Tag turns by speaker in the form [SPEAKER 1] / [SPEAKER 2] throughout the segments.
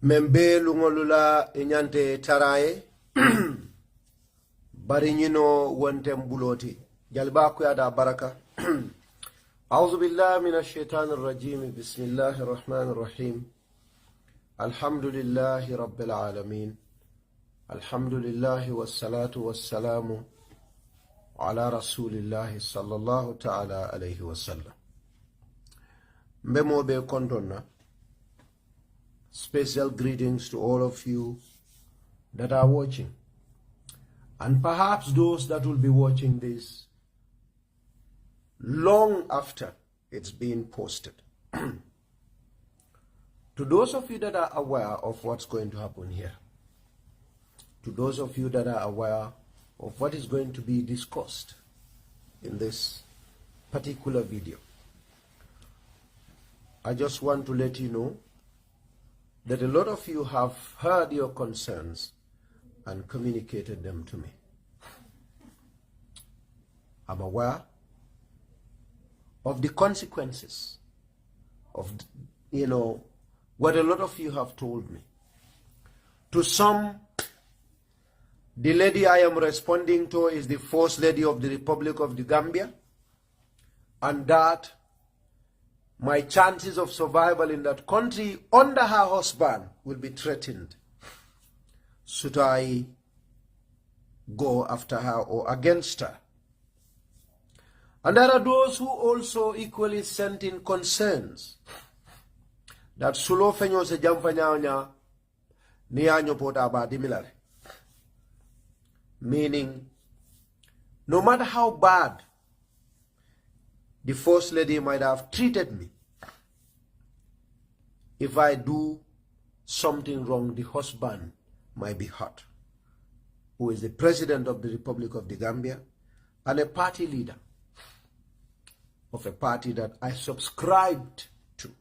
[SPEAKER 1] Membe lungolula inyante taraye barinyino wontem buloti jalba ku yada baraka أعوذ بالله من الشيطان الرجيم بسم الله الرحمن الرحيم الحمد لله رب العالمين الحمد لله والصلاة والسلام على رسول الله صلى الله تعالى عليه وسلم Memo be kontonna. Special greetings to all of you that are watching, and perhaps those that will be watching this long after it's been posted. To those of you that are aware of what's going to happen here, to those of you that are aware of what is going to be discussed in this particular video, I just want to let you know that a lot of you have heard your concerns and communicated them to me. I'm aware of the consequences of, what a lot of you have told me. To some, the lady I am responding to is the First Lady of the Republic of the Gambia, and that my chances of survival in that country under her husband will be threatened should I go after her or against her. And there are those who also equally sent in concerns that sulo fenyo se jamfanyanya niyanyo pota ba dimilare. Meaning, no matter how bad the First Lady might have treated me, if I do something wrong, the husband might be hurt, who is the President of the Republic of the Gambia and a party leader of a party that I subscribed to.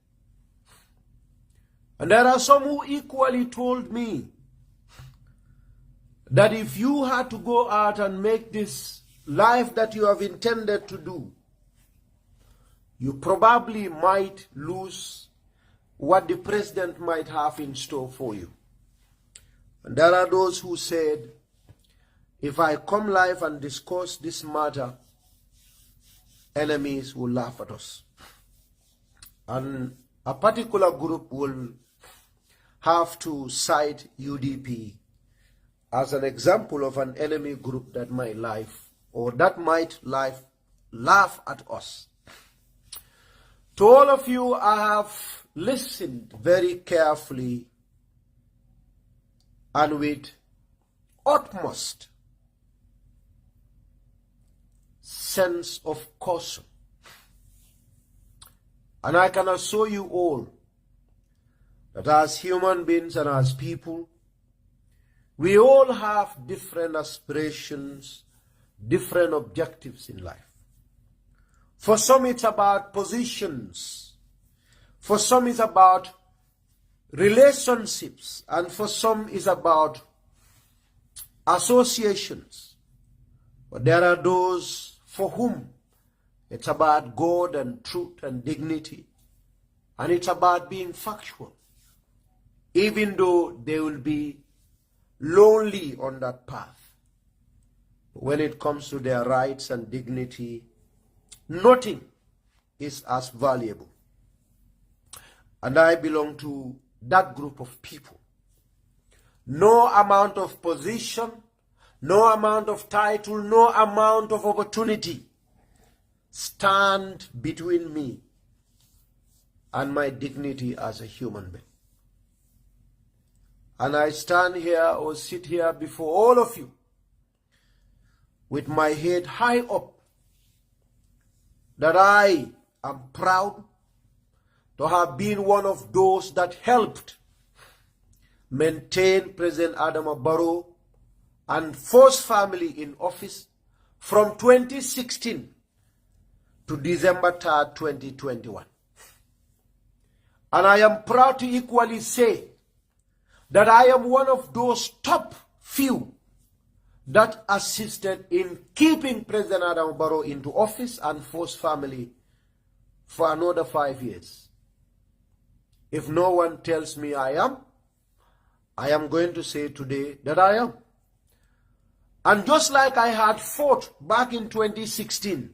[SPEAKER 1] And there are some who equally told me that if you had to go out and make this life that you have intended to do, you probably might lose what the president might have in store for you. And there are those who said, if I come live and discuss this matter, enemies will laugh at us. And a particular group will have to cite UDP as an example of an enemy group that might laugh at us. To all of you, I have listened very carefully and with utmost sense of caution. And I can assure you all that as human beings and as people, we all have different aspirations, different objectives in life. For some it's about positions, for some it's about relationships, and for some it's about associations. But there are those for whom it's about God and truth and dignity, and it's about being factual, even though they will be lonely on that path. When it comes to their rights and dignity, nothing is as valuable. And I belong to that group of people. No amount of position, no amount of title, no amount of opportunity stand between me and my dignity as a human being. And I stand here or sit here before all of you with my head high up, that I am proud to have been one of those that helped maintain President Adama Barrow and First Family in office from 2016 to December 3rd, 2021. And I am proud to equally say that I am one of those top few that assisted in keeping President Adama Barrow into office and First Family for another 5 years. If no one tells me I am, I am going to say today that I am. And just like I had fought back in 2016,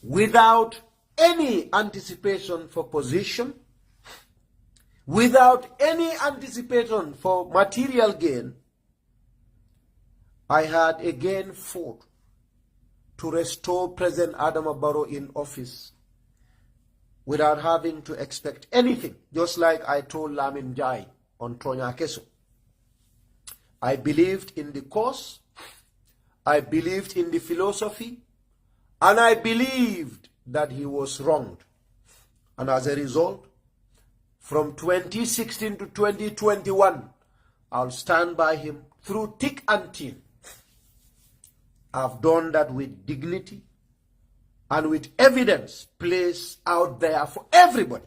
[SPEAKER 1] without any anticipation for position, without any anticipation for material gain, I had again fought to restore President Adama Barrow in office without having to expect anything, just like I told Lamin Jai on Tonya Keso. I believed in the cause, I believed in the philosophy, and I believed that he was wronged. And as a result, from 2016 to 2021, I'll stand by him through thick and thin. I've done that with dignity and with evidence placed out there for everybody.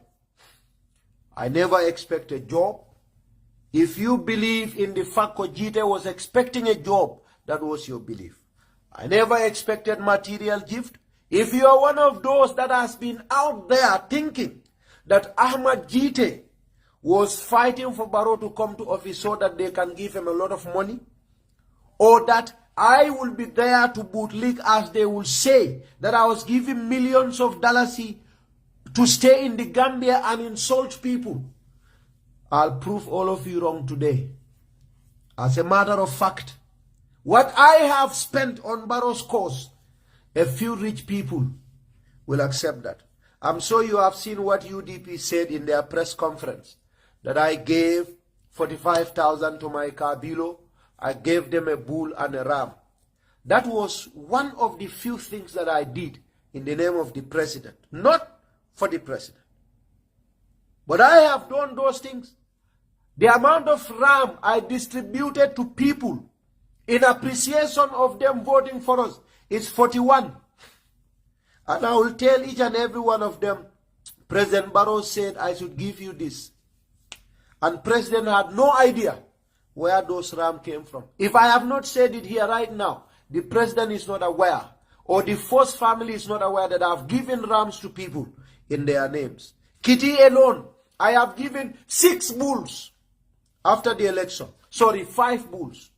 [SPEAKER 1] I never expect a job. If you believe in the fact that Gitteh was expecting a job, that was your belief. I never expected material gift. If you are one of those that has been out there thinking that Ahmad Gitteh was fighting for Barrow to come to office so that they can give him a lot of money, or that I will be there to bootleg, as they will say, that I was giving millions of dollars to stay in the Gambia and insult people, I'll prove all of you wrong today. As a matter of fact, what I have spent on Barrow's cause, a few rich people will accept that. I'm sure you have seen what UDP said in their press conference, that I gave 45,000 to my Kabilo, I gave them a bull and a ram. That was one of the few things that I did in the name of the president, not for the president. But I have done those things. The amount of ram I distributed to people in appreciation of them voting for us is 41. And I will tell each and every one of them, President Barrow said I should give you this. And President had no idea where those ram came from. If I have not said it here right now, the president is not aware, or the first family is not aware that I have given rams to people in their names. Kitty alone, I have given 6 bulls after the election. Sorry, 5 bulls.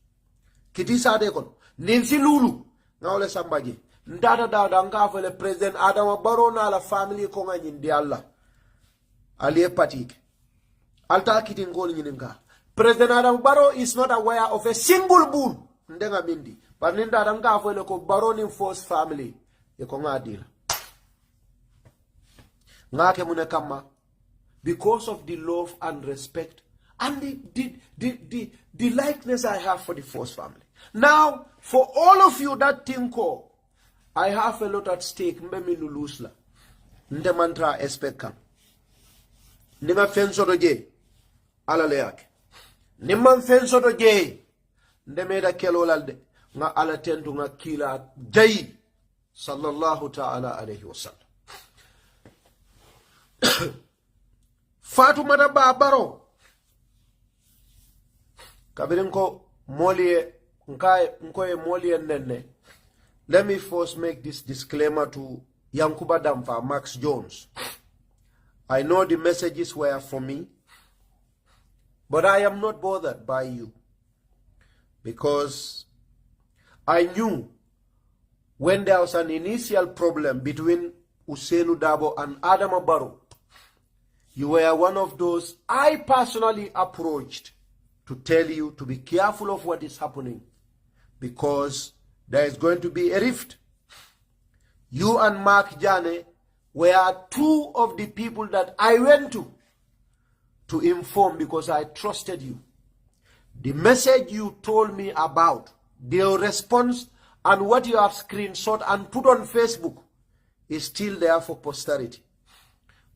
[SPEAKER 1] Kitty Sadekon, Nancy Lulu, now let's somebody. Ndada danga for the President Adama Barrow na la family konga nyindi Allah. Aliye patik. Alta kiti ngoli nyininga. President Adama Barrow is not aware of a single bull. Ndenga mindi. But ninda danga for the Barrow in first family. Yekonga deal. Ngake munekama. Because of the love and respect and the likeness I have for the first family. Now, for all of you that think, oh, I have a lot at stake, mbemi nulusla. Nde mantra espekam. Nima fenso doje, ala leake. Nima fenso doje, nde meda kelolalde, nga ala tentu nga kila jai, sallallahu ta'ala alayhi wa sallam. Fatou madaba Barrow. Kabirinko molie, nkoye molie nene. Let me first make this disclaimer to Yankuba Damfa, Max Jones. I know the messages were for me, but I am not bothered by you, because I knew when there was an initial problem between Ousainou Darboe and Adama Barrow, you were one of those I personally approached to tell you to be careful of what is happening, because there is going to be a rift. You and Mark Jane were 2 of the people that I went to inform, because I trusted you. The message you told me about, their response, and what you have screenshot and put on Facebook is still there for posterity.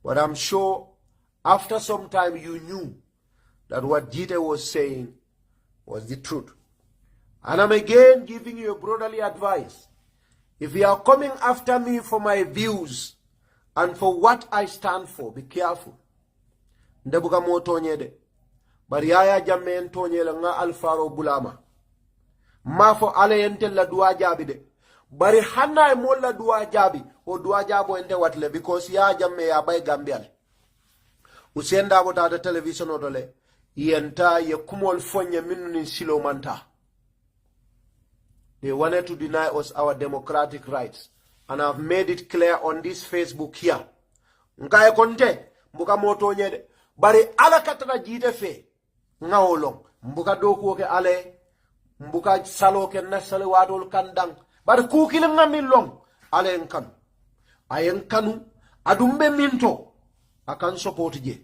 [SPEAKER 1] But I'm sure after some time you knew that what Gitteh was saying was the truth. And I'm again giving you a brotherly advice. If you are coming after me for my views and for what I stand for, be careful. Ndebuka mo tonyede. Bari yaya jamme tonyele nga alfaro bulama. Mafo ale yente la dua jabi de. Bari hana mo la dua jabi. O dua jabo ente watle, because ya jamme ya bay Gambian. Usenda bota the television odole. yenta ye kumol fonye minun silo manta. They wanted to deny us our democratic rights. And I've made it clear on this Facebook here. Nkaye konte, mbuka moto nyede. Bari ala katana jite fe. Nga olong. Mbuka doku ke ale. Mbuka salo ke nasale wadol kandang. Bari kukile nga milong. Ale nkanu. Aye nkanu. Adumbe minto. Akan support je.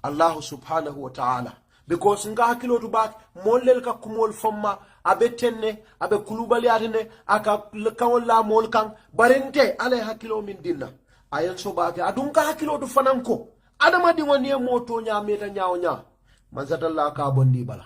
[SPEAKER 1] Allah subhanahu wa ta'ala. Because nga hakilo tu bak. Molel ka kumol fomma. Abe tenne. Abe kulubali atene. Aka kawon la mol kang. Barente. Ale hakilo min dinna. Ayen so bak. Adunka hakilo tu fananko. Adama di wanye moto nya meta nyao nya. Manzatalla ka bondi bala.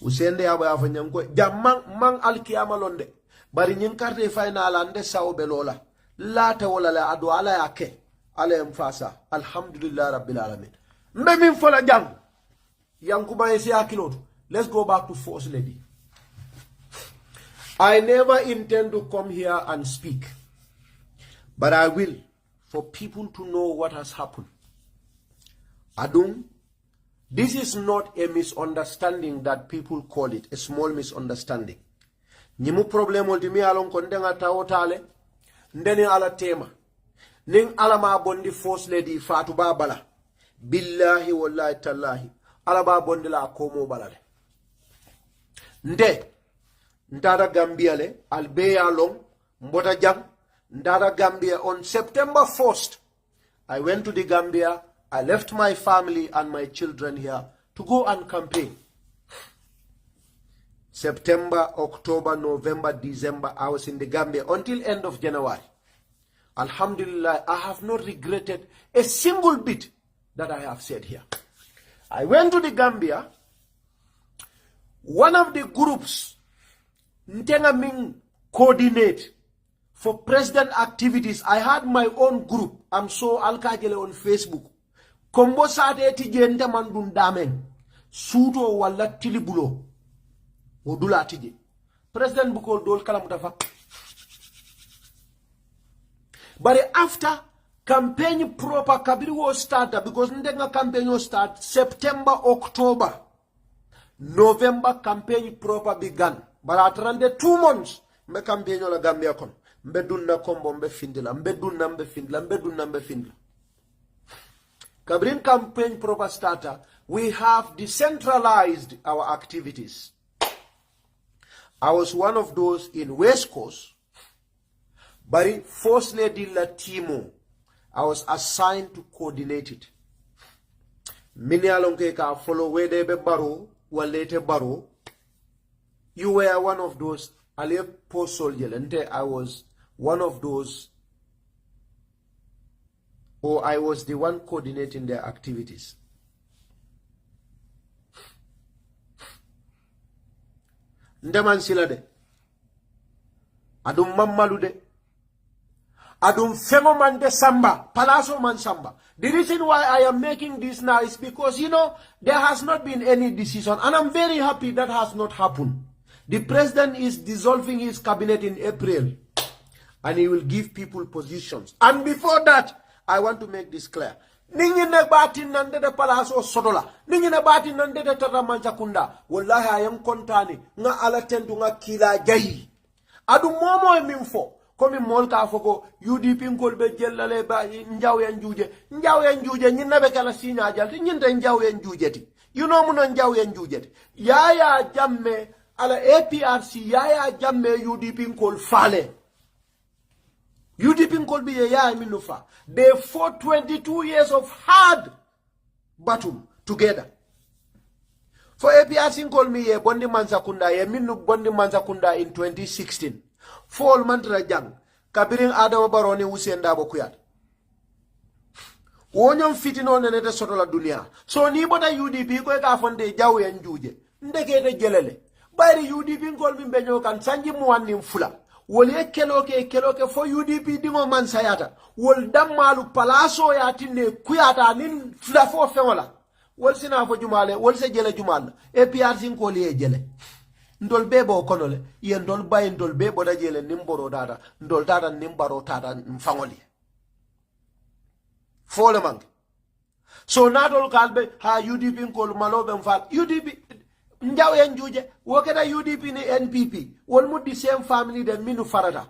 [SPEAKER 1] Usende aba yafanyanko. Jamang mang alkiyama londe. Bari nyinkarte final ande sao belola. Lata wala la adu ala yake. Ala mfasa. Alhamdulillah rabbil alamin. Mbemin fola jang. Yankuba esi akilotu. Let's go back to First Lady. I never intend to come here and speak. But I will. For people to know what has happened. Adum, this is not a misunderstanding that people call it. A small misunderstanding. Nimu problem ultimi alon kondenga taotale. Ndeni ala tema. Ning alama bondi First Lady Fatou bala. Billahi wallahi tallahi. Alaba bondi la komo balale. Nde. Ndada Gambia le. Albeya long. Mbota jang. Ndada Gambia on September 1st. I went to the Gambia. I left my family and my children here to go and campaign. September, October, November, December, I was in the Gambia until end of January. Alhamdulillah, I have not regretted a single bit that I have said here. I went to the Gambia. One of the groups, Ntenga Ming coordinate for president activities. I had my own group. I'm so alkajele on Facebook. Kombo sate tijente mandun damen. Suto wala tilibulo. Odula tije. President Bukol dol kalamutafa. But after campaign proper kabiri was started, because ndenga campaign was start September, October, November campaign proper began. But after 2 months, me campaign la Gambia kon. Mbe dunna kombo mbe findila. Mbe dunna mbe findila. Mbe dunna mbe findila. Kabrin campaign proper starter, we have decentralized our activities. I was one of those in West Coast. But First Lady Latimo, I was assigned to coordinate it. Many alonke ka follow where they be baro, walete baro. You were one of those. Post soldier, and I was one of those. Or I was the one coordinating their activities. Ndeman silade. Adum mammalude. Adum femo man de samba. Palaso man samba. The reason why I am making this now is because, you know, there has not been any decision. And I'm very happy that has not happened. The president is dissolving his cabinet in April. And he will give people positions. And before that, I want to make this clear. Ningi na bati nande de palaso sodola. Ningi na bati nande de tatamancha kunda. Wallahi ayam kontani. Nga ala tendu nga kila jayi. Adu momo e minfo. Komi molka foko UDP nkolbe jellale ba njaw ya njuje. Njaw ya njuje nyina be kala sinya jalti nyinta njaw ya njuje ti. You know muna njaw ya njuje ti. Yaya jamme ala APRC yaya jamme UDP nkol fale. UDP nkol biye yaya minufa. They fought 22 years of hard battle together. For APRC nkol mi ye bondi manzakunda ye minu bondi manzakunda in 2016. Fall mantra jang kabirin Adama Baroni usenda bokuyat. Wonyom fitino nenete soto la dunia. So ni bota UDP ko ka fonde jaw en juje. Ndekete jelele. Bayri UDP ngol mi benyo kan sanji muwanni mfula. Wole keloke fo UDP dingo man sayata. Wol dammalu palaso ya tinne kuyata nin fula fo fewola. Wol sina fo jumale, wol se jele jumal. APRC ngol ye jele. Ndol bebo konole, ye ndol baye ndol bebo da jele nimboro dada, ndol dada nimbaro tada mfangoli. Fole mang. So not all kalbe ha UDP kol malobe mfal UDP njaw en juje woketa UDP ni NPP wol mu the same family de minu farada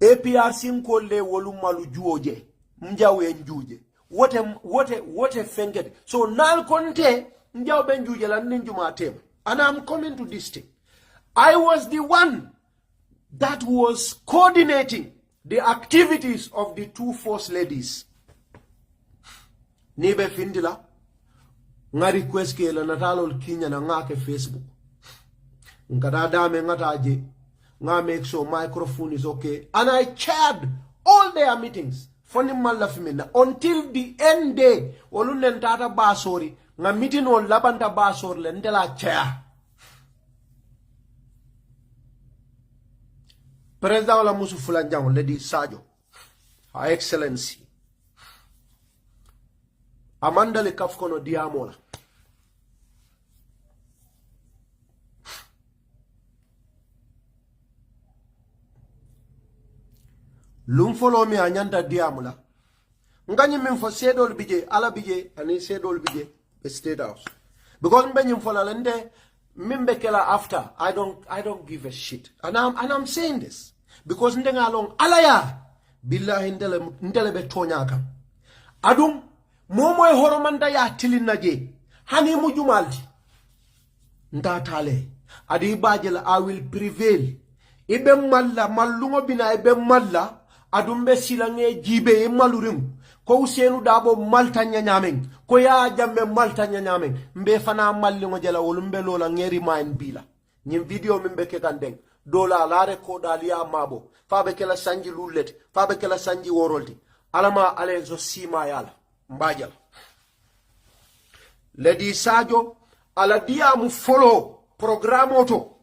[SPEAKER 1] APRC kol le wolu malu juoje njaw en juje wote fenged so nal konte njaw ben juje lan ninjuma tem. And I'm coming to this thing. I was the one that was coordinating the activities of the two first ladies. Nibe findila nga request ke la natalol kinya na nga ke Facebook. Nkada dame ngataje nga make sure microphone is okay. And I chaired all their meetings. Foni malla fimina until the end day. Olunen tata basori nga meeting on labanta basori le ndela chair. President wala musu fulanjang Lady Sajo, Her Excellency. Amanda le kafkono diamola. Lumfolo mi anyanta diamola. Ngani minfo sedol bije, ala bije, ani sedol bije, the State House. Because mbenye mfola lende, mimbekela after, I don't give a shit. And I'm saying this. Because ndenga along alaya billahi ndele be tonyaka adum momoy horomanda ya tilinaje hani mujumaldi ndatale adi bajela I will prevail ibe malla mallungo bina ibe malla adum be silange jibe e malurim ko usenu dabo malta nyamen ko ya jamme malta nyamen mbe fana mallingo jela wolumbe lola ngeri main bila nyim video mimbe ke kandeng dola lare ko dalia mabo fabe kela sanji lulet fabe kela sanji worolti alama alenzo sima yala mbajal Lady Sajo ala dia mu follow programme oto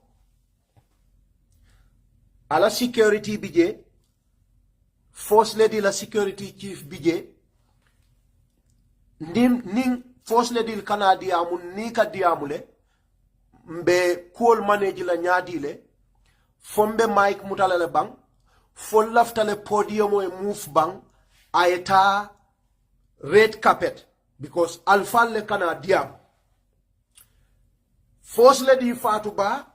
[SPEAKER 1] ala security bije First Lady la security chief bije ning First Lady kana diamu nika diamule mbe cool manage la nyadile fombe mic mutalale bang fo laftale podium e move bang ayeta red carpet because alpha le kana diam First Lady Fatou ba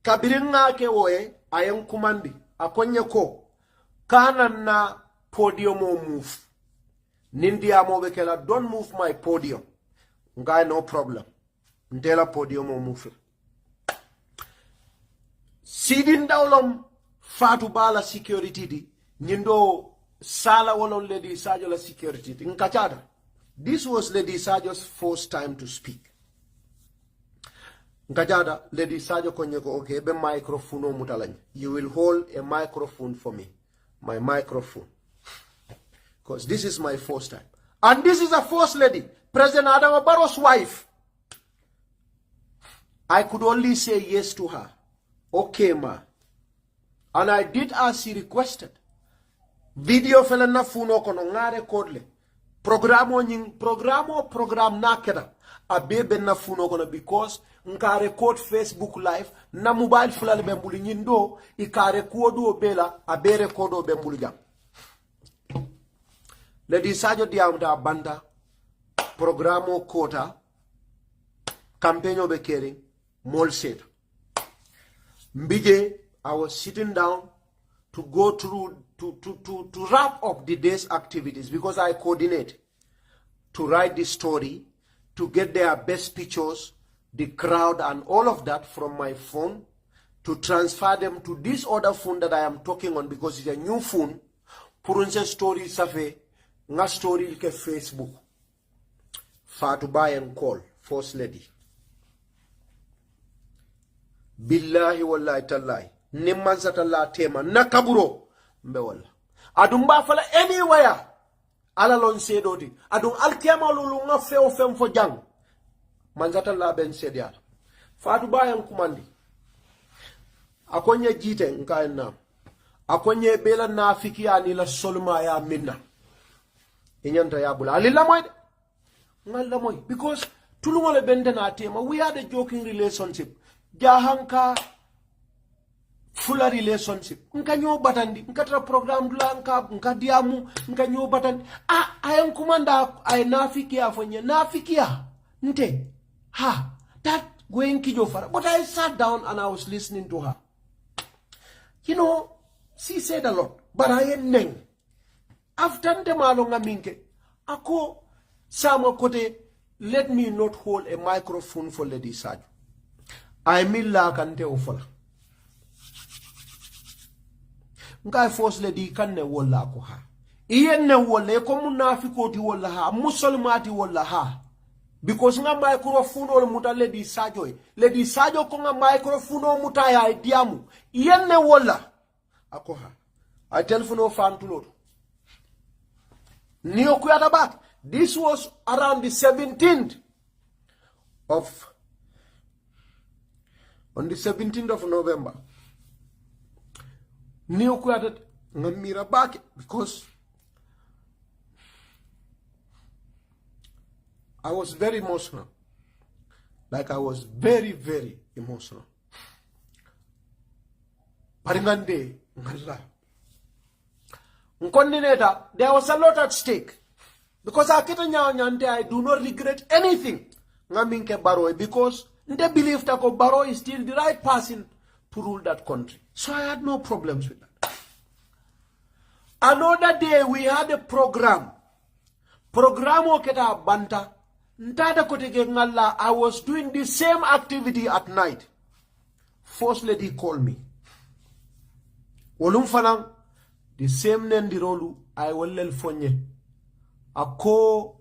[SPEAKER 1] kabiringa ke woe ayen kumandi akonye ko kana na podium o move nindia mo bekela don't move my podium ngai no problem ndela podium o move Sidin dawlom Fatou Bala security di nyindo sala wolon Lady Sajo la security di nkachada. This was Lady Sajo's first time to speak. Nkachada Lady Sajo konyeko okay be microphone o mutalany. You will hold a microphone for me. My microphone. Because this is my first time. And this is a first lady, President Adama Barrow's wife. I could only say yes to her. Okay, ma. And I did as she requested. Video fela na funo kono ngare kodle. Program na keda. Abebe na funo kono because nka record Facebook live na mobile fulale bembuli nyindo ikare kodo obela abere kodo bembuli jam. Lady Sajo diamda banda programo kota campaign bekering mol set. Mbije, I was sitting down to go through to wrap up the day's activities because I coordinate to write the story, to get their best pictures, the crowd and all of that from my phone, to transfer them to this other phone that I am talking on because it's a new phone. Purunse story safe, nga story ke Facebook. Fatou buy and call, First Lady. Billahi wallahi tallahi nimman satalla tema nakaburo mbe wala adum ba fala anywhere ala lon sedoti adum alkema lulu nga feo fem fo jang man satalla ben sedia Fatou bayan kumandi akonye jite nkaena akonye bela nafiki ani la solma ya minna inyanta ya bula alilla moy ngalla moy because tulungole bendena tema we had a joking relationship Jahanka full relationship. Nka nyo batandi, nka tra program dula nka diamu, nka nyo batandi. Ayang kumanda ay nafikia fonye, nafikia. Nte, that going kijo fara. But I sat down and I was listening to her. You know, she said a lot, but I ain't neng. After nte malonga minke, ako sama kote, let me not hold a microphone for Lady Sajo. I mean la kante ofola. Ngai force Lady kanne wala ko ha. Iyen ne wala ko munafiko ti wala ha, musulmati wala ha. Because nga microphone or muta Lady Sajo. Lady Sajo ko nga microphone o muta ya diamu. Iyen ne wala. Ako ha. I telephone o fan to Lord. Niyo kuyata back. This was around the 17th of, on the 17th of November. Niyo kuyata ngamira back because I was very emotional. Like I was very, very emotional. Paringande ngalla. There was a lot at stake. Because I do not regret anything. Because they believe that Baro is still the right person to rule that country. So I had no problems with that. Another day we had a program. Program oketa banta. I was doing the same activity at night. First lady called me. Olumfanang, the same nendirolu I will fonye. Ako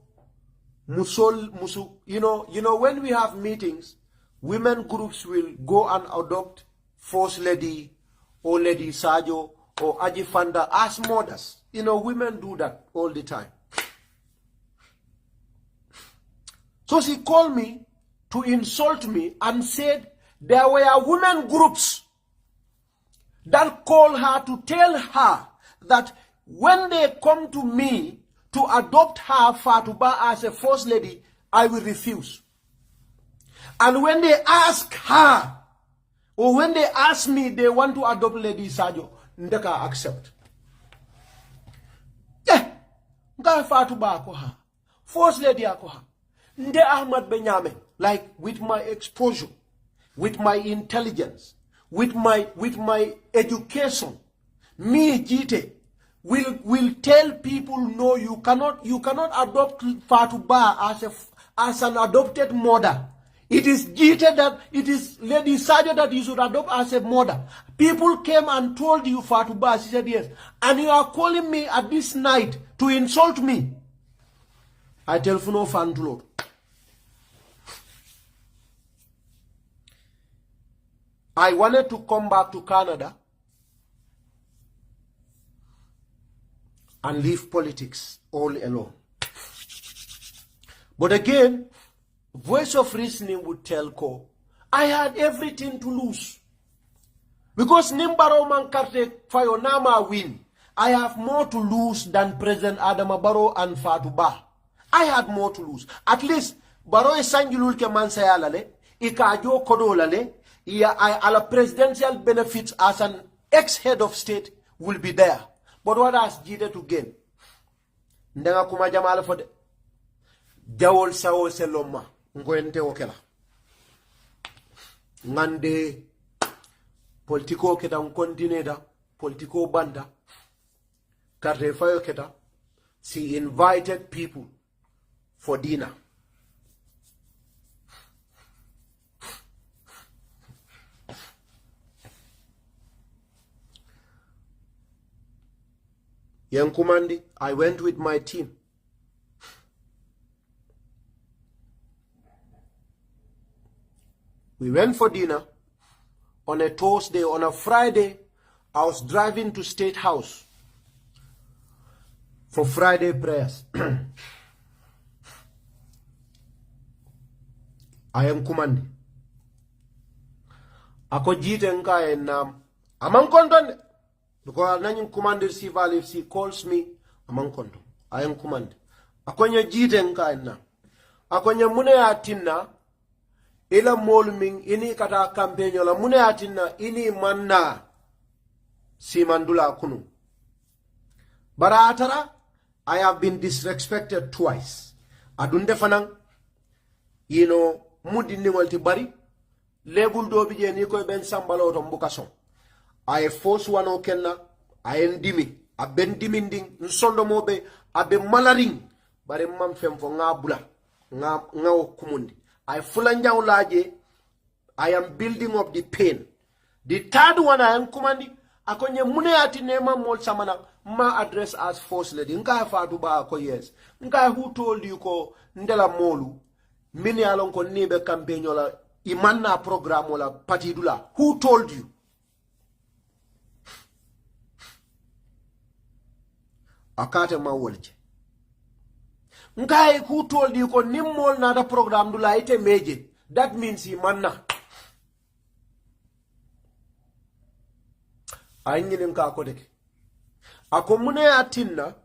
[SPEAKER 1] musu, you know, when we have meetings, women groups will go and adopt First Lady or Lady Sajo or Ajifanda as mothers. You know, women do that all the time. So she called me to insult me and said there were women groups that called her to tell her that when they come to me to adopt her Fatou as a first lady, I will refuse. And when they ask her, or when they ask me they want to adopt Lady Sajo, ndeka accept. Yeah, nga Fatou akoha, first lady akoha. Nde Ahmad Benyamin, like with my exposure, with my intelligence, with my education, me Gitteh will tell people no, you cannot adopt Fatou as an adopted mother. It is Gitteh that it is Lady Sajo that you should adopt as a mother. People came and told you Fatou, she said yes, and you are calling me at this night to insult me. I telephone no fan to Lord. I wanted to come back to Canada and leave politics all alone. But again, voice of reasoning would tell Ko, I had everything to lose. Because Nimbaro Mankarte Fayonama win, I have more to lose than President Adama Barrow and Fatou Bah. I had more to lose. At least, Barrow is Sanjulul Kemansayalale, Ikajo Kodolale, ala presidential benefits as an ex-head of state will be there. But what has Gitteh to gain? Ndenga kumaja mala fode. Jawol sawo seloma. Ngoente okela. Ngande politiko keta unkontineda. Politiko banda. Karte fayo keta. She invited people for dinner. Young Kumandi, I went with my team. We went for dinner on a Thursday. On a Friday, I was driving to State House for Friday prayers. I am Kumandi. Ako Gitteh nka en amang konton. Because I'm commander civil, if she calls me, I'm kondo. I am command. Akonya Gitteh nka na. Akonya mune atina ila molming ini kata campaign la mune atina ini manna simandula kunu. Baratara, I have been disrespected twice. Adunde fanang, mudi ni bari, lebul dobi je ni koy ben sambalo to mbukason. I force wano kenna, I endimi, a ben diminding, nsondo mobe, a be malaring, bare mam fem fo nga bula, nga kumundi. I fulanja ulaje, I am building up the pain. The third one I am commanding, akonye mune ati nema mol samana, ma address as first lady. Nka Fatou ba ko yes. Nka who told you ko ndela molu, mini alon ko nibe campaign yola, imanna program wala patidula. Who told you? Akate ma wolje. Nka who told you ko nimmol na da program dula ite meje. That means imanna. Ayini nka kodeke. Akomune atinna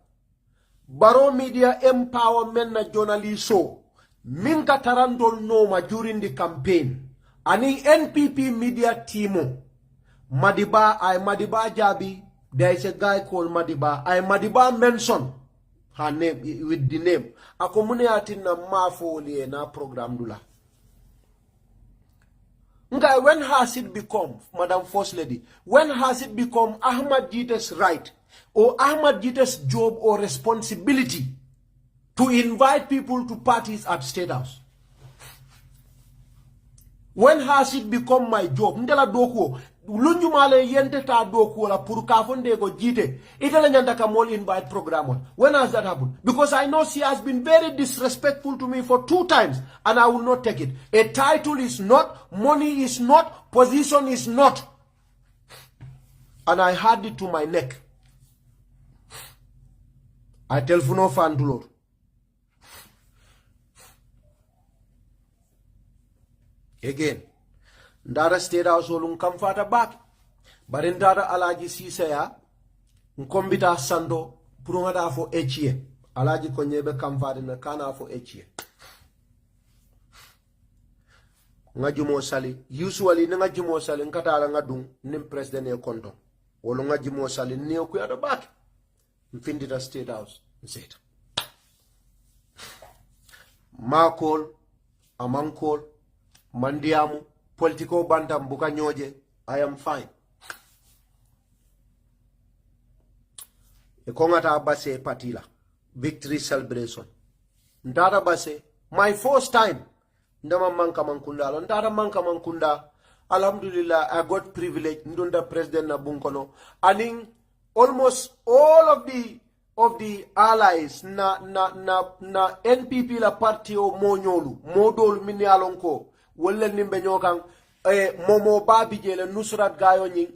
[SPEAKER 1] Baro Media Empowerment na journalist show minka tarandol noma during the campaign ani NPP media teamo Madiba Jabi. There is a guy called Madiba. Madiba mention her name with the name. Akomune atinna mafoli na program dula. Okay, when has it become, Madam First Lady, when has it become Ahmad Gitteh's right or Ahmad Gitteh's job or responsibility to invite people to parties at State House? When has it become my job? Ndela doko lunjumale yente ta doko la puru kafonde go Gitteh. Itala nyandaka mol invite program on. When has that happened? Because I know she has been very disrespectful to me for 2 times and I will not take it. A title is not, money is not, position is not. And I had it to my neck. I tell Funo fan to Lord. Again, ndara State House olun kamfata back. Bari ndara alaji sisaya nkombita sando purungada fo echie. Alaji konyebe kamfata na kana fo echie. Nga jumo sali. Usually nga jumo sali nkatala nga dung nim president e konto. Wolo nga jumo sali ni okuyada back. Mfindita State House. Nzeta. Makol, amankol, mandiamu, political bantam buka nyoje, I am fine. Ekongata base patila, victory celebration. Ndara base, my first time, ndama manka mankunda, ndara manka mankunda, alhamdulillah, I got privilege, ndunda president na bunkono, and almost all of the allies na NPP la party o monyolu, modol mini alonko, wole nimbe nyokan momo ba bije le nusrat gayo nying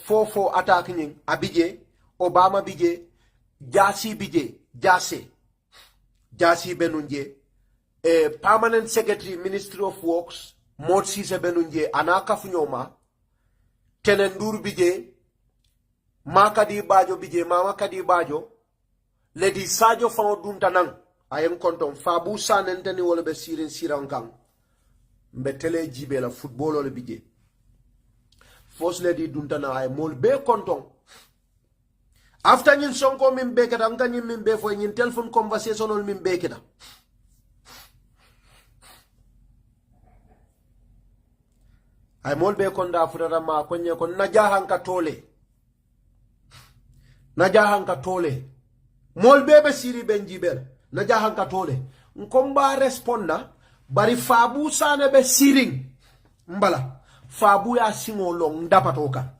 [SPEAKER 1] fofo attack nying abije Obama bije jasi bije jasi benunje permanent secretary ministry of works Motsi se benunje anaka funyoma tenendur bije makadi bajo bije mama kadi bajo ledi sajo fa duntanang ayem kontom fabu sanenteni wala be sirin sirankang mbetele jibe la football le bije First Lady duntana ay mol be konton after nyin sonko min be keda nga nyin min be fo nyin telephone conversation ol min be keda ay mol be konda furara ma konye kon najahan ka tole mol be siri ben jibel najahan ka tole nkomba responda bari fabu sane be siring mbala fabu ya singo long dapatoka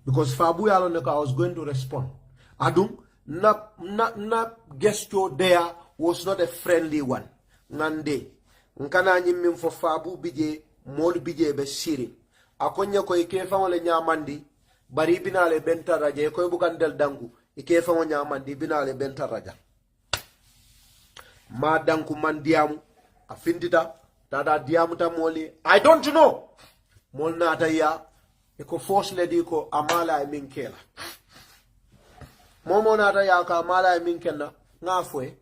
[SPEAKER 1] because fabu ya lone I was going to respond adum na gesture there was not a friendly one nande nkana nyimmin fo fabu bije mol bije be siring akonya ko ike fa wala nyamandi bari binale benta raja ko bugandel dangu ike fa wala nyamandi binale benta raja ma danku man diamu afindita tada diamuta moli I don't know mol nata ya eko First Lady ko amala min kela momo nata ya ka amala min kenna ngafwe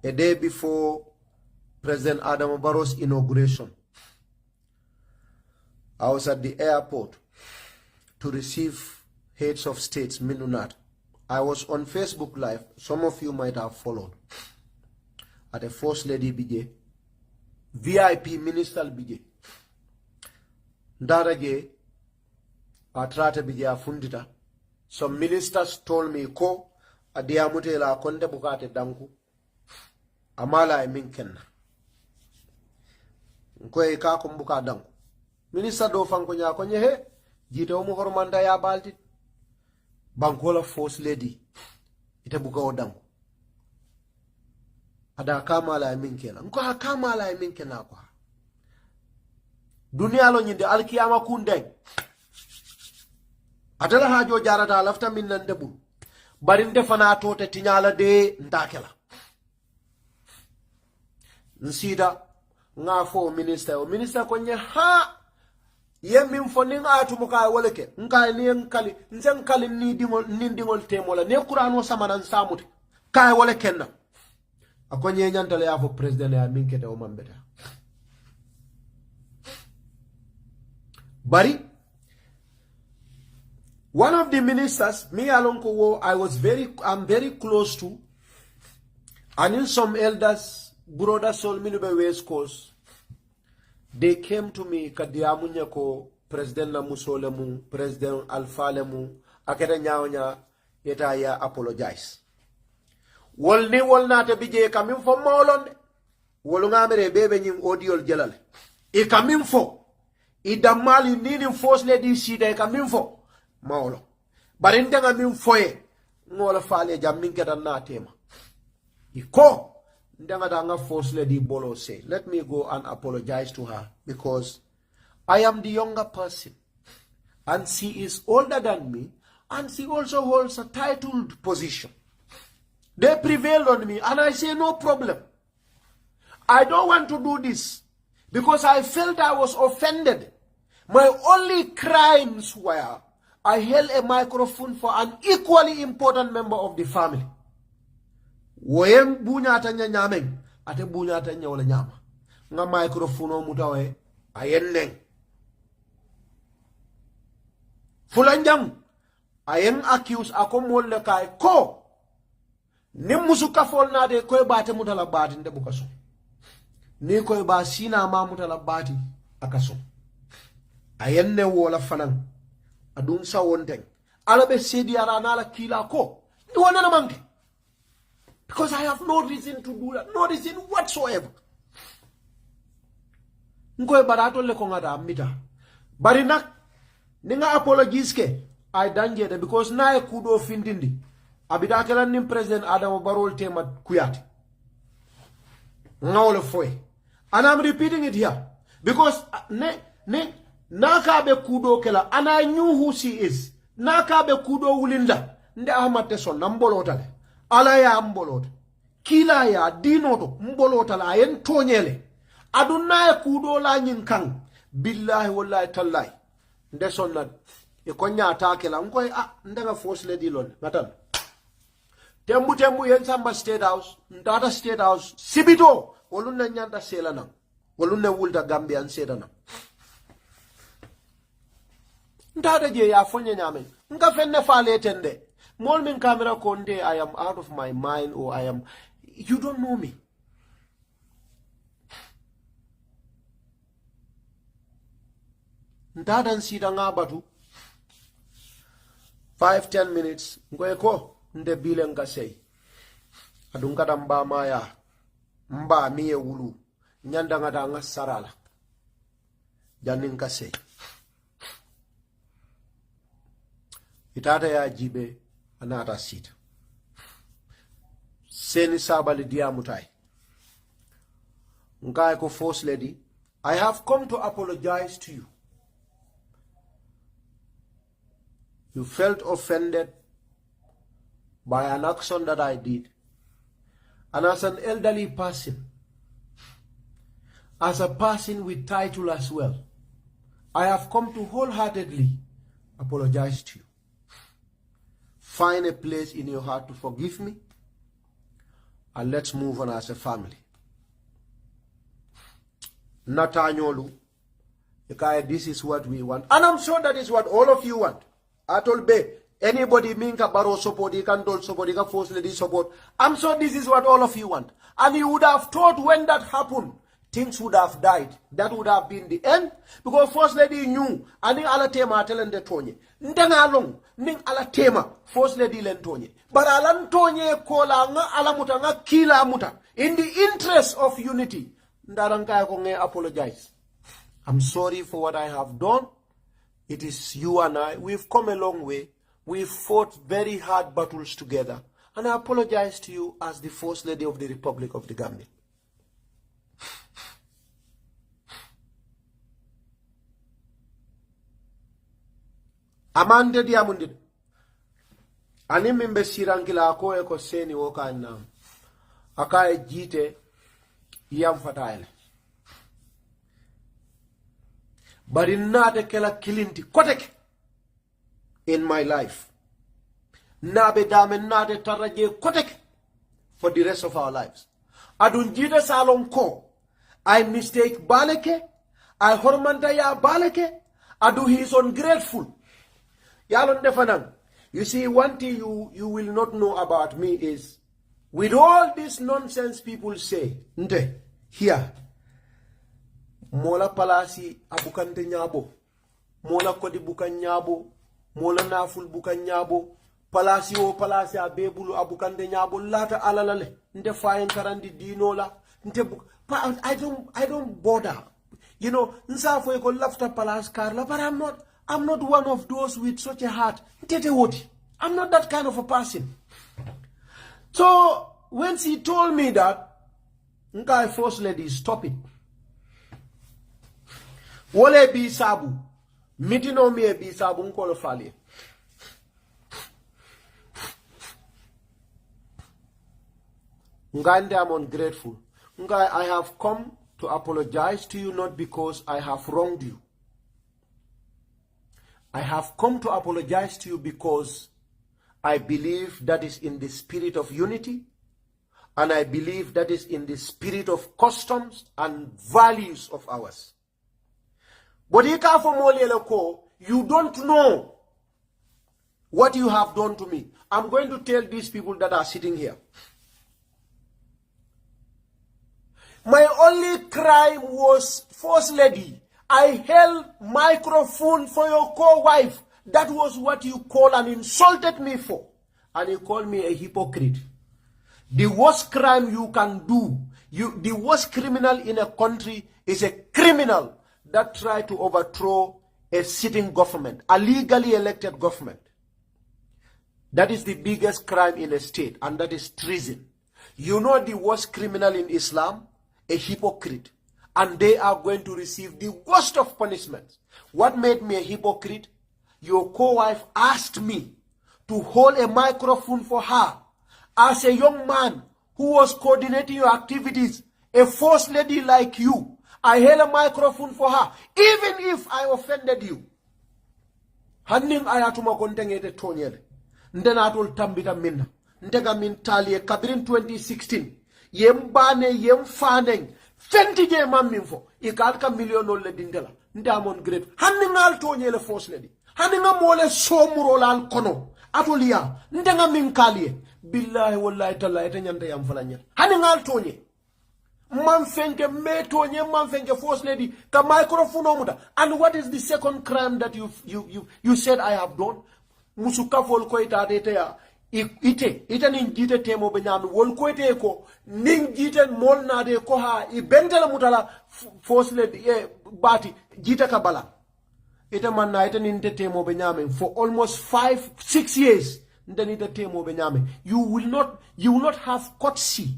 [SPEAKER 1] a day before President Adam Barrow's inauguration. I was at the airport to receive heads of states, Minunat. I was on Facebook Live. Some of you might have followed. At a First Lady BJ, VIP Minister BJ. Ndaraje, Atrate BJ Afundita. Some ministers told me, ko, adiamute la konde bukate danku. Amala minkenna. Nkwe ika kumbuka danku. Minister do fankonya konye he, jite umu hormanda ya balti. Bankola First Lady, ite buka odanku. Ada kamala minkena. Nkwa kamala minkena kwa. Dunia lo nyinde alkiyama kundeng. Atala hajo jarata lafta minnan debu. Barinde fana tote tinyala de ndakela. Nsida nga fo minister. O minister konye ha yemin fo ning atu muka woleke. Nka ni nkali. Nse nkali nindingol temola. Ne kurano samana nsamute. Kaya woleke na. Akonye nyantale ya fo president ya minkete o mambeta. Bari one of the ministers, me alonko I'm very close to, and in some elders, brothers Sol Minube West Coast, they came to me kadiamunya ko President Namusolemu, President Alfalemu, akere nyaonya yeta ya apologize. Wolni wolnate bije kamin fo mawlonde. Wolungamere bebe nyim ordeal jelale. E kamin fo. I damali nini First Lady sida e kamin fo. Mawlo. Barinte nga min foye. Ngola fale jam minketa na tema. Iko. Ndenga danga First Lady bolo say. Let me go and apologize to her. Because I am the younger person. And she is older than me. And she also holds a titled position. They prevailed on me, and I say no problem. I don't want to do this because I felt I was offended. My only crimes were I held a microphone for an equally important member of the family. Woyem bunya atanya nyameng, ate bunya atanya wala nyama. Nga microphone o mutawe ayenneng. Fulanjang ayeng accuse akomol le kai ko. Ni musuka fol na de koy bate mutala bati nde bukaso. Ni koy ba sina ma mutala bati akaso. Ayenne wola fanan. Adun sa wonteng. Alabe sedi ara nala kila ko. Ni wana na manke. Because I have no reason to do that. No reason whatsoever. Nkoy barato le ko ngada amita. Bari nak ninga apologies ke I dangede because na e kudo findindi. Abida kala nim President Adam Barrow tema kuyati. Ngawle foy. And I'm repeating it here. Because nakabe kudo kala and I knew who she is. Nakabe kudo wulinda. Nde Ahmad Teson na mbolotale. Ala ya mbolot. Kila ya dinoto mbolotale ayen tonyele. Aduna ya kudo la nyinkang. Billahi wallahi tallahi. Nde son na ikonya atakela. Mkoy ndenga First Lady lon. Ngatan. Tembu yen samba State House, Ndata State House, Sibito, walunna nyanta selana, walunna wulda Gambian sedana. Ndata je ya fonye nyame, nga fenne fale tende. Mol min camera konde, I am out of my mind or you don't know me. Ndata nsida nga batu, 5-10 minutes, ngoye ko. Nde bile nga sei adunkata mba maya mba miye wulu nyanda ngata nga sarala jani nga sei itata ya jibe anata sita seni sabali dia mutai ngai ko First Lady, I have come to apologize to you. You felt offended by an action that I did. And as an elderly person, as a person with title as well, I have come to wholeheartedly apologize to you. Find a place in your heart to forgive me and let's move on as a family. Natanyolu, this is what we want. And I'm sure that is what all of you want. I told Be, anybody minka baro support, you can told support, you can force lady support. I'm sure this is what all of you want. And you would have thought when that happened, things would have died. That would have been the end. Because First Lady knew, and ning ala tema telen de tonye. Ndenga long, ning ala tema, First Lady len tonye. But alan tonye kola nga ala muta nga kila muta. In the interest of unity, ndaranka ko nge apologize. I'm sorry for what I have done. It is you and I. We've come a long way. We've fought very hard battles together. And I apologize to you as the First Lady of the Republic of the Gambia. Amande diamundi. Ani mimbe sirankila ko eko seni woka na. Akaye Gitteh yam fatayele. Bari nade kela kilinti kotek in my life. Nabe dame nade taraje kotek for the rest of our lives. Adun Gitteh salon ko. I mistake baleke. I hormanta ya baleke. Adu he is ungrateful. Yalon defanang. You see, one thing you will not know about me is, with all this nonsense people say, nte, here, mola palasi abukante nyabo, mola kodi bukan nyabo, mola naful bukan nyabo, palasi o palasi abebulu abukante nyabo, lata alalale, nte fayin karandi dinola, nte I don't bother. You know, nsafo eko lafta palas karla, but I'm not one of those with such a heart. I'm not that kind of a person. So, when she told me that, Nkai First Lady, stop it. Wole bi sabu. Mitino me bi sabu nkolo fali. Ngande, I'm ungrateful. Nkai, I have come to apologize to you not because I have wronged you. I have come to apologize to you because I believe that is in the spirit of unity, and I believe that is in the spirit of customs and values of ours. But you don't know what you have done to me. I'm going to tell these people that are sitting here. My only crime was, First Lady, I held microphone for your co-wife. That was what you call and insulted me for. And you call me a hypocrite. The worst crime you can do, the worst criminal in a country is a criminal that tried to overthrow a sitting government, a legally elected government. That is the biggest crime in a state, and that is treason. You know the worst criminal in Islam? A hypocrite. And they are going to receive the worst of punishments. What made me a hypocrite? Your co-wife asked me to hold a microphone for her. As a young man who was coordinating your activities, a First Lady like you, I held a microphone for her, even if I offended you. Handing ayatuma kontengete tonyele. Ndena atul tambita minna. Ndega min talie kabirin 2016. Yembane yemfaneng. Fenti je maminfo. Ikalka million le dindela. Ndamon great. Handing al tonyele First Lady. Haninga mole somuro lal kono atulia ndenga minkalie billahi wallahi tallahi tanyanda yam falanya haninga altonye man fenke metonye man fenke First Lady ka microphone omuta. And what is the second crime that you said I have done? Musuka fol ko ita dete ya ite nin Gitteh temo be nyami wol ko ite ko nin Gitteh mol na de ko ha I bentala mutala First Lady bati Gitteh ka bala. Ita man na ita ninte temo benyame for almost 5-6 years. Nite temo benyame. You will not have courtesy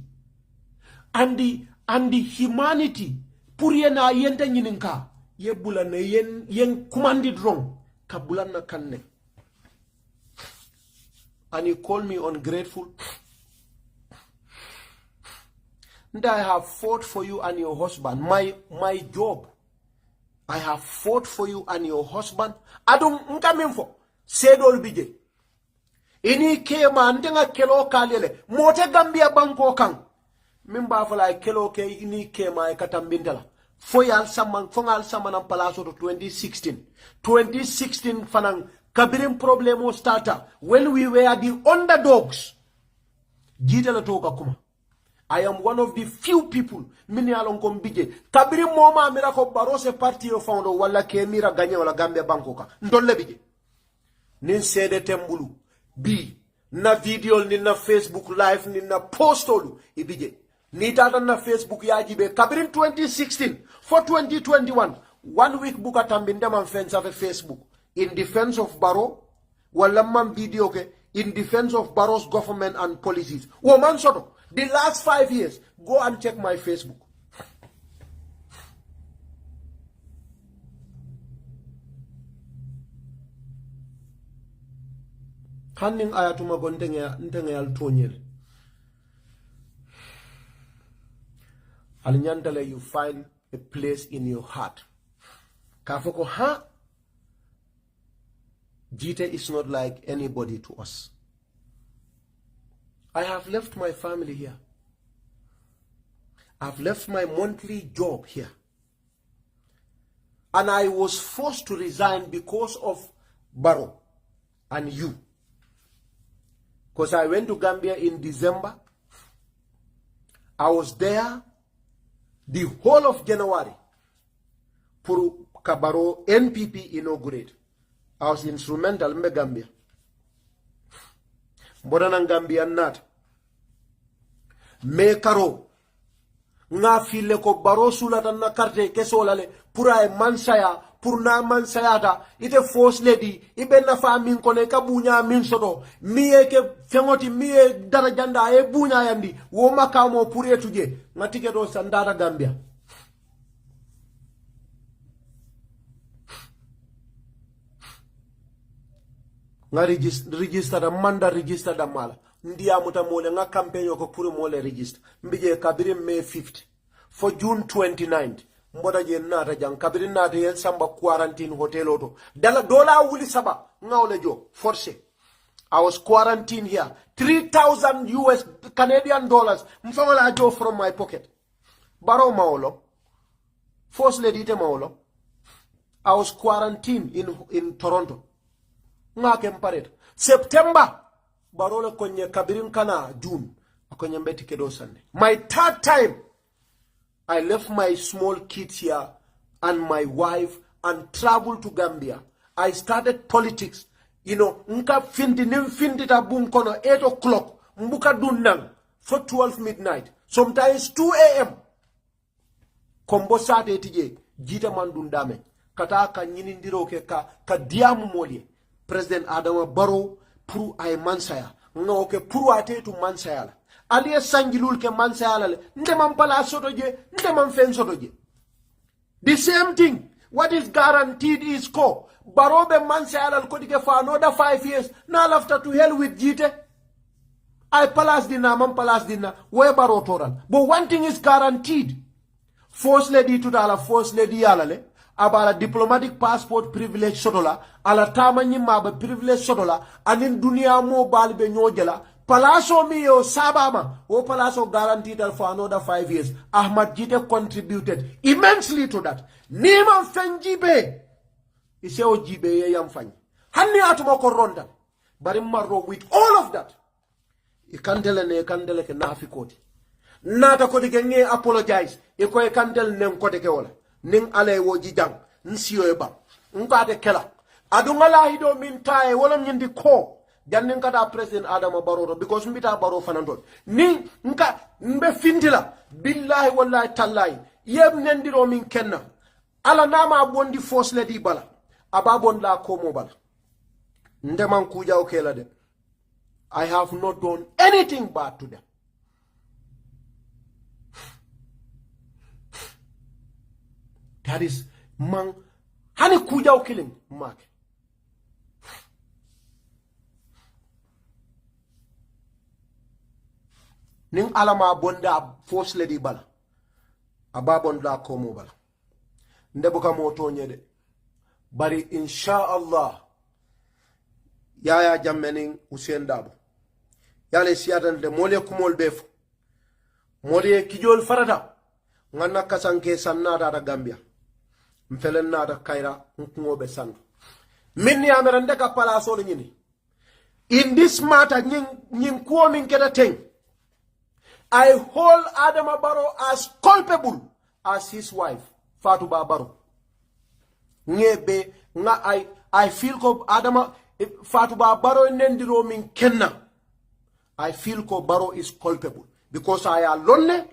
[SPEAKER 1] and the humanity. Puriye na yente nyininka. Ye bulana yen commanded wrong. Kabulana kanne. And you call me ungrateful. And I have fought for you and your husband. My job. I have fought for you and your husband. Adum nkaminfo. Sedol bije. Ini kema ndenga kelo kalele. Mote Gambia banko kang. mimba fala kelo ke ini ke ma e katambindala foyal saman fongal saman palaso to 2016 fanang kabirin problemo starter when we were the underdogs jitala toka kuma. I am one of the few people mini alon kombije kabiri moma mira ko barose parti o foundo wala ke mira gagné wala Gambia bankoka ndolle bije nin sede tembulu bi na video ni na Facebook live ni na postolu ibije ni tata na Facebook yajibe kabirin 2016 for 2021 1 week buka tambinde man fence of Facebook in defense of Barrow wala man video ke in defense of Barrow's government and policies woman soto the last 5 years go and check my Facebook. Handing ayatuma ntenge al tonyel. Alinyantale you find a place in your heart. Kafoko ha Gitteh is not like anybody to us. I have left my family here. I've left my monthly job here. And I was forced to resign because of Barrow and you. Because I went to Gambia in December. I was there the whole of January for Barrow NPP inaugurate. I was instrumental in Gambia. Bodanan Gambia nat. Me karo. Nga file ko Barrow sulatan na karte kesolale pura e mansaya pour na mansayata ite force lady ibe na fa min kone ka bunya min soto miye ke fengoti miye darajanda e bunya yandi wo makamo pour etuje ngatike do sandara Gambia. Nga register da manda register da mala ndia muta mole nga campaign ko pour mole register mbije kabiri May 5th for June 29th mboda je nata jang kabiri nata yen samba quarantine hotel auto dala dola wuli saba ngawle jo forcé. I was quarantined here 3,000 US Canadian dollars mfawala jo from my pocket. Barrow maolo force lady te maolo. I was quarantined in Toronto. Ngake mparet September Barolo konye kabirin kana June akonye mbeti kedo sande. My third time I left my small kids here and my wife and traveled to Gambia. I started politics. You know, nka findi tabung kono 8 o'clock mbuka dunang for 12 midnight. Sometimes 2 a.m. Kombo sate tije Gitteh mandundame kata ka nyinindiro ke ka diamu molie. President Adama Barrow pour ay mansaya no ke pour ate tu mansaya la aliye sangilul ke mansaya la ndemam pala soto je ndemam fen soto je the same thing. What is guaranteed is ko Barrow be mansaya la ko dige for another 5 years na after to hell with Gitteh I palas dina mam palas dina we Barrow toral but one thing is guaranteed force lady to dala force lady yala le abala diplomatic passport privilege sotola ala tamanyi maba privilege sotola anin dunia mo balbe nyojela palaso mi yo sabama o palaso guaranteed for another 5 years. Ahmad Gitteh contributed immensely to that. Nima fenjibe ise o jibe ye yam fanyi hanni atuma ko ronda bari marro with all of that ikandele ke nafi koti nata ko dige nge apologize e ko e kandel nen ko de wala ning ale wo jijang nsiyo eba ngade kela adunga la hido min tae wala nyindi ko jannin kada president Adama Barrow because mbita Barrow fanandol ning nka mbe findila billahi wallahi tallahi yeb nendiro min kenna ala nama bondi force ledi bala ababon la ko mo bala ndeman kuja o kela de I have not done anything bad to them. That is man hani kuja o killing mark. Ning alama bonda force lady bala ababon la ko mo bala ndebuka mo tonyede bari insha Allah yaya jammening Hussein Dabo yale siatan de mole kumol bef modi kijol farata ngana kasanke sanna da Gambia mfelen na da kaira ngobe san minni amerande ka palaso nyini in this matter nyin ko min keda ten I hold Adama Barrow as culpable as his wife Fatou Barrow ngebe nga I feel ko Adama Fatou Barrow nendiro min kenna I feel ko Barrow is culpable because I alone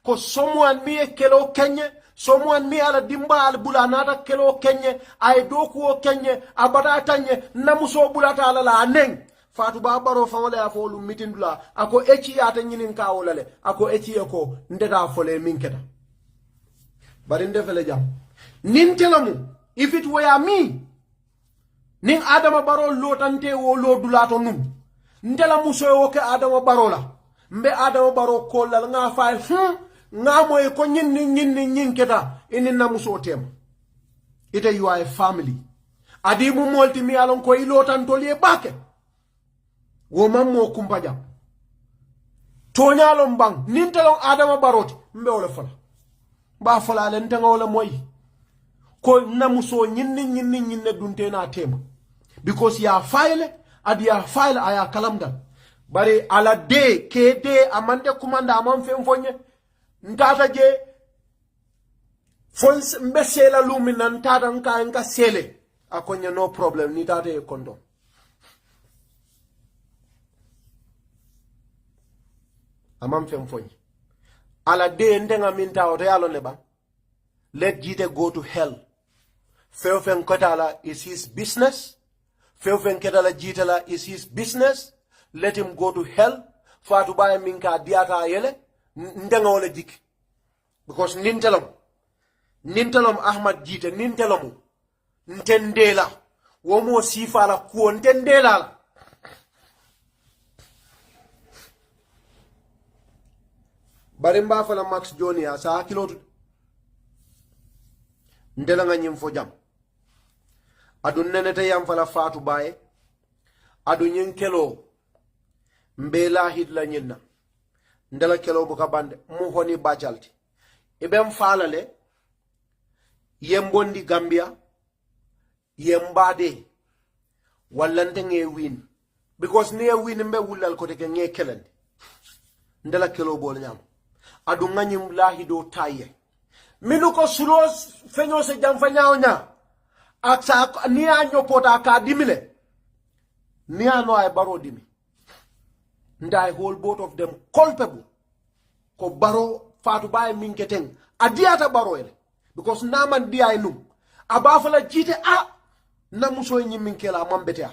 [SPEAKER 1] ko someone me kelo kenye someone me ala dimba al bulanata kelo kenye ay doku o kenye abata tanye namuso bulata ala la neng Fatou Barrow famale afo lu mitindula ako echi ata nyinin ka wolale ako echi ko ndeta fole minketa bari ndefele jam nin telamu if it were me nin Adama Barrow lotante wo lodulato num ndela muso wo ke Adama Barrow la mbe Adama Barrow ko la nga fay nga moy ko nyin keta inin na muso tem ite you are a family adi mu molti mi alon ko ilotan tolie bake wo mammo kumpaja toñalon bang nintelon Adama Barrow mbe wala fala ba fala len tanga wala moy ko namuso nyinne dunte na tema because ya file adi ya file aya kalamda bari ala de kede amande kumanda amam fem fonye ntata je fons mbesela lumina ntata nka sele akonya no problem ni tata e kondo amam fem fonye ala de ndenga minta o yalo leba let Gitteh go to hell Feufen Kotala is his business. Feufen Ketala Gitteh is his business. Let him go to hell. Fatou Baye Minka diata yele. Ndenga ole dik. Because nintelom Ahmad Gitteh nintelomu. Ntendela. Womo sifala kuo ntendela. Barimba fala Max Jonia sa hakilotu. Ndela nga nyimfo jam. Adu nenete yam fala Fatou Baye adu nyin kelo mbela hidla nyinna ndela kelo buka bande mu honi bajalti ibem falale yembondi Gambia yembade wallante nge win because ne win mbe wulal ko teke nge kelende ndela kelo bol nyam adu nganyim lahido taye minuko sulos fenyo se jam fanyao nya aksa ni anyo pota ka dimile ni ano ay Barrow dimi ndai hold both of them culpable ko Barrow Fatou Baye minketeng adiata Barrow ele because naman di ay num abafala Gitteh na muso nyi minkela mambetea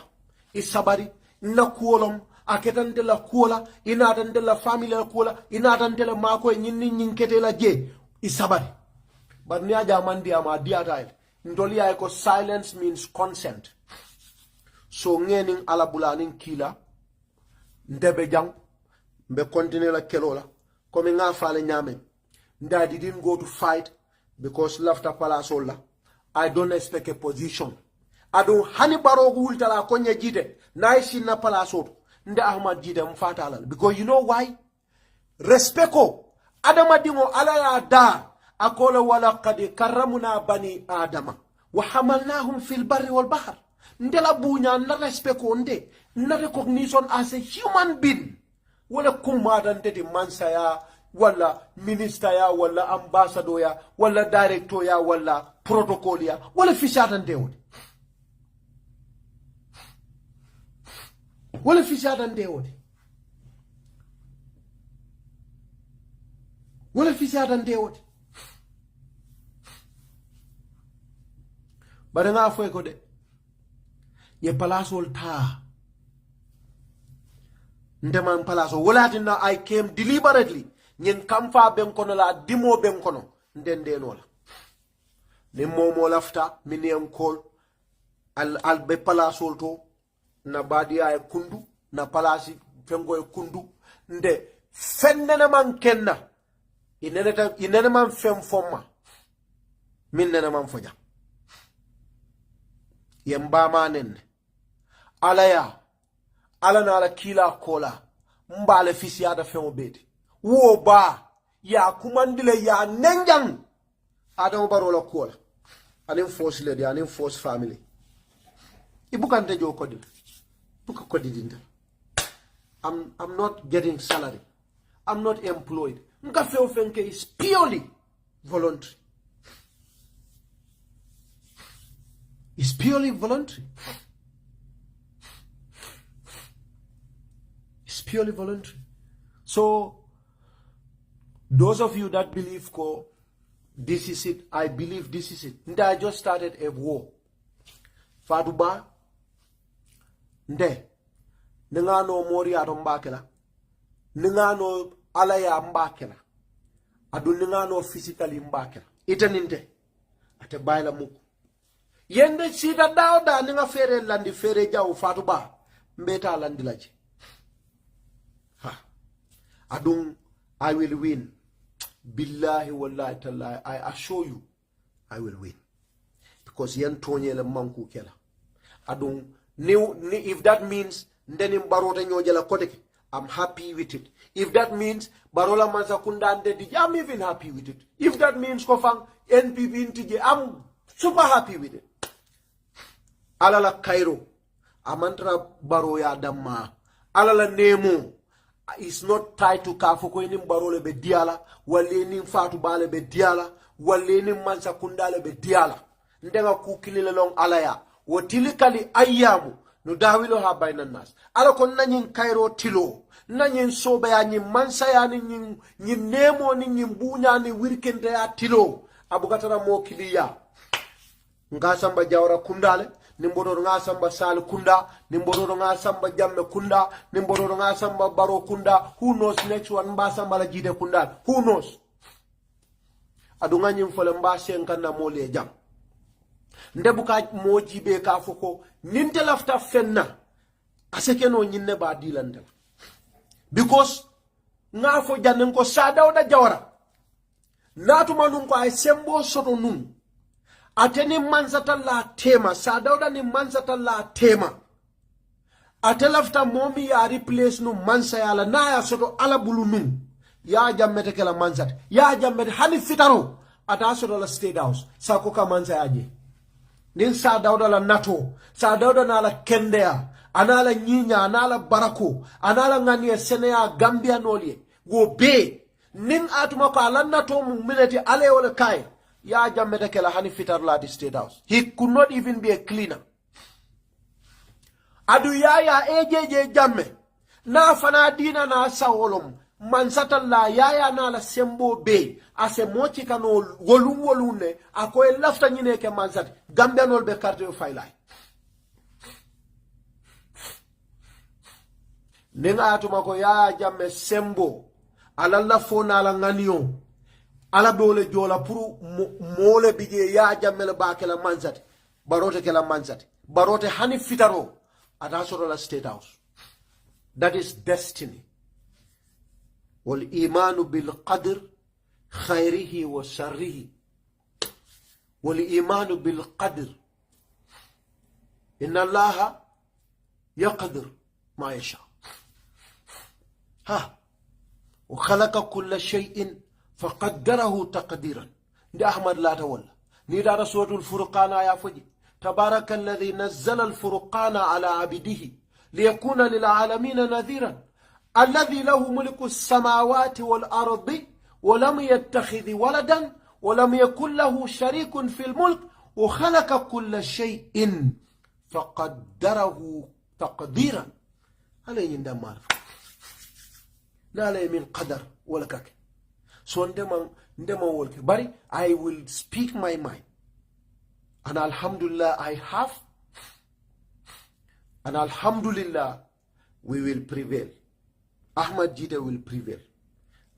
[SPEAKER 1] isabari na kuolom aketante la kuola inatante la family la kuola inatante la mako nyin ketela je isabari but ni aja mandi ama diata ele ndolia eko silence means consent so ngening ala bulanin kila ndebe jang mbe continue la kelola komi nga fale nyame nda didn't go to fight because lafta palasola I don't expect a position adu hani Barrow wultala konye Gitteh naishi na palasot nda Ahmad Gitteh mfatala because you know why respecto Adama dingo ala ya da akola wala qad karramna bani adama wa hamalnahum fil barri wal bahr ndela bunya na respect onde na recognition as a human being wala kumadante di mansaya wala minister ya wala ambassador ya wala director ya wala protocol ya wala fishatante onde wala fishatante onde wala fishatante onde bari nga fwe ko de ye palasol ta ndeman palaso walatina I came deliberately nyen kamfa ben kono la dimo ben kono ndendeno la ni momo lafta miniem kol al be palasol to na badia e kundu na palasi fengo e kundu nde fennene man kenna inene man fem fomma min nene man foja yemba manen alaya ala na ala kila kola mbale fisiada femo beti wo ba ya kumandile ya nenjang Adam Barola kola anin force lady anin force family ibukante jo kodi buka kodi dinda I'm not getting salary. I'm not employed. Nkafe ofenke is purely voluntary. It's purely voluntary. It's purely voluntary. So, those of you that believe, this is it, I believe this is it. I just started a war. Fatou nde. Ninga no mori ato mbakela. Ninga no alaya mbakela. Adu ninga no physically mbakela. Ita ninte. Ate baila muku. Yende sita dauda ninga fere landi fere jau Fatou Ba. Mbeta landi laji. Ha. Adung, I will win. Billahi wallahi tallahi. I assure you, I will win. Because yen tonye le manku kela. Adung, if that means Ndenim Barota Nyojala Kodeke, I'm happy with it. If that means Barola Manzakunda Ndedi, I'm even happy with it. If that means Kofang NPP Ntije, I'm super happy with it. Alala Cairo, Amantra Baroya Dama, Alala Nemo is not tied to Kafoko enim Barole be diala, Walenim Fatou Bale be diala, Walenim Manzakunda be diala. Ndenga kukilile long alaya, Watilikali ayamu. No dawilo ha bayna nas ala kon nanyin Cairo tilo nanyin sobe ya nyin mansa ya nyin nemo ni nyin bunya ni wirkende ya tilo abugatara mo kiliya nga samba jawra kundale ni mbodoro nga samba sal kunda ni mbodoro nga samba jamme kunda ni mbodoro nga samba baro kunda. Who knows next one mba samba la jide kunda, who knows adunga nyin fole mba senkana mole jam ndebuka moji be ka foko ninte lafta fenna aseke no nyinne ba dilande because nga fo jannen ko sadawda jawara natu manun ko ay sembo soto nun ateni mansata la tema sadawda ni mansata la tema atelafta momi ya replace no mansa yala na ya soto ala bulu nun ya jammete kala mansata ya jammete hani fitaro ata soto la state house sako ka mansa yaje nin sa dawda la nato sa dawda na la kendea anala nyinya anala barako anala ngani senea Gambia nolie go be nin atuma ko ala nato mu minati ale wala kai ya jammete kala hani fitar la di state house. He could not even be a cleaner. Adu ya ejeje jamme na fana dina na sawolom mansata la yaya na la sembo be ase mochi kano wolune akoy lafta nyine ke mansat Gambia nol be carte yo faylay nenga atuma ko ya jamme sembo ala la fona la nganiyo ala dole jola pour mole bije ya jamme la bakela mansat barote kala mansat barote hani fitaro atasoro la state house. That is destiny. والإيمان بالقدر خيره وشره والإيمان بالقدر إن الله يقدر ما يشاء وخلق كل شيء فقدره تقديرا. دي أحمد لا تولى نيدا سورة الفرقان يا فجي تبارك الذي نزل الفرقان على عبده ليكون للعالمين نذيرا الذي له ملك السماوات والأرض ولم يتخذ ولدا ولم يكن له شريك في الملك وخلق كل شيء فقدره تقديرا. هل يندم معرف لا لا من قدر ولا كك. So ndema wolke bari I will speak my mind and alhamdulillah I have and alhamdulillah we will prevail. Ahmad Gitteh will prevail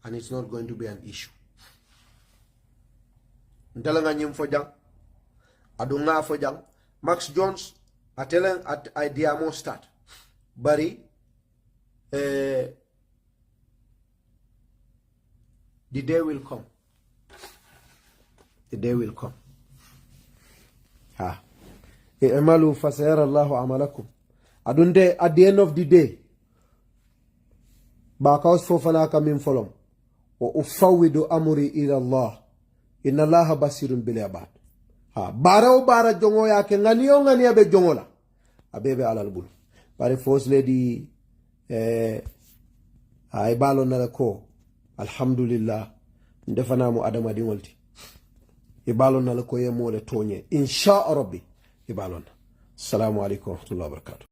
[SPEAKER 1] and it's not going to be an issue. Ntalanga nyim fojang adunga fojang Max Jones atelang at idea mo start bari the day will come. The day will come. I'malu fasayara Allahu amalakum. Adunde at the end of the day Bakaus Fofana coming follow. wa ufawwidu amri ila Allah inna Allaha basirun bil ibad ha bara o bara jongo yake ngani abe jongo la abebe alal bul bare first lady ay balon na ko alhamdulillah ndefana mu adama di wolti e balon na ko yemo le tonye insha rabbi e balon assalamu alaikum wa rahmatullahi wa barakatuh